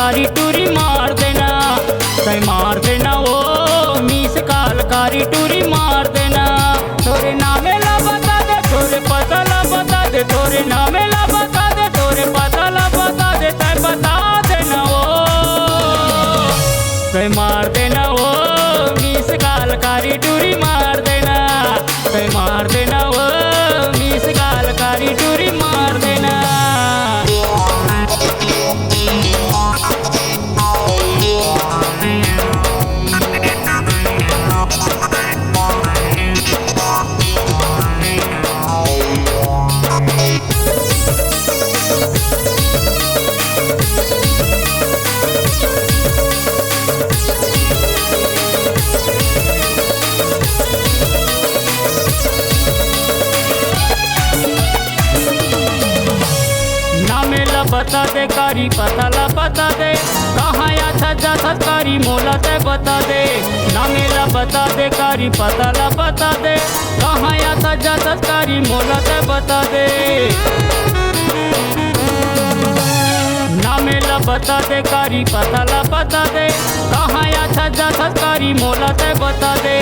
कारी टूरी मार देना, तय मार देना वो मिस काल कारी टूरी मार देना। तोरे नामे ला बता दे, तोरे पता ला बता दे, तोरे नामे ला बता दे, तोरे पता ला बता दे, तय बता देना वो, तय मार देना वो मिस काल कारी टूरी मार देना, तय मार देना वो मिस काल कारी टूरी मार देना। बता दे कारी पता ला बता दे, कहाँ आता जाता कारी मोला ते बता दे। नामेला बता दे कारी पता ला बता दे, कहाँ आता जाता कारी मोला ते बता दे। नामेला बता दे कारी पता ला बता दे, कहाँ आता जाता कारी मोला ते बता दे।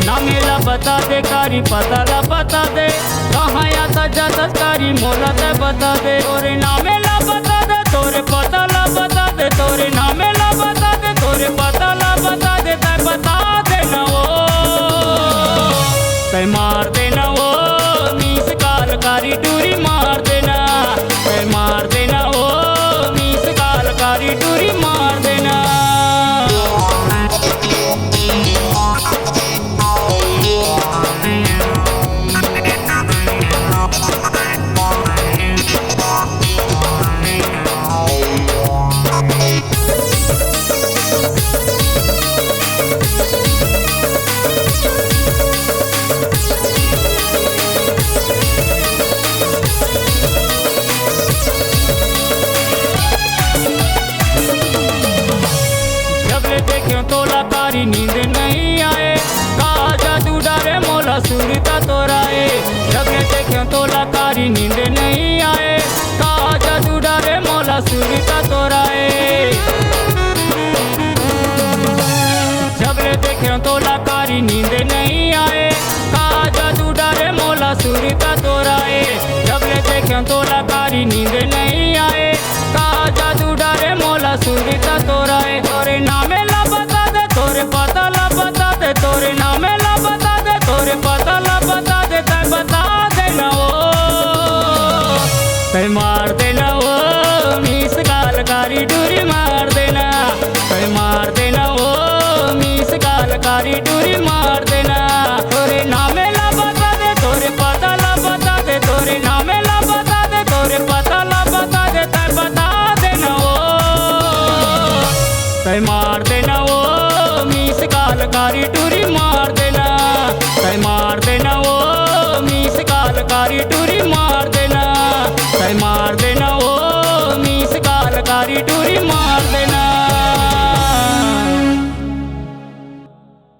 नामेला बता दे कारी पता ला बता दे, कहाँ आता जाता कारी मोला ते बता दे। तोरे नामेला बता दे, तोरे पता ला बता दे, तोरे नामेला बता दे, तोरे पता ला बता दे, तय बता देना वो, तय मार देना वो मिस काल कारी टूरी मार देना, तय मार देना वो मिस काल कारी टूरी मार देना। तोला कारी नींद नहीं आए, कहा जादू डारे मोला सुरता तोराए। जब ने देखियो तोला कारी नींद नहीं आए, कहा जादू डारे मोला सुरता तोराए। जब ने देखियो तोला कारी नींद नहीं आए, कहा जादू डारे मोला सुरता तोराए। जब ने देखियो तोला कारी नींद नहीं आए, कहा जादू डारे मोला सुरता तोराए। तोरे नामे ला बता दे, तोरे पता ला बता दे, तोरे नामे ला बता दे, तोरे पता ला बता दे, तय बता देना वो, तय मार देना वो मिस काल कारी टूरी मार देना, तय मार देना वो मिस काल कारी टूरी मार देना। तोरे नामे ला बता दे, तोरे पता ला बता दे, तोरे नामे ला बता दे, तोरे पता ला बता दे, तय बता देना वो, तय मार देना वो मिस काल कारी टूरी मार देना, तय मार देना वो मिस काल कारी टूरी मार देना, तय मार देना वो मिस काल कारी टूरी मार देना।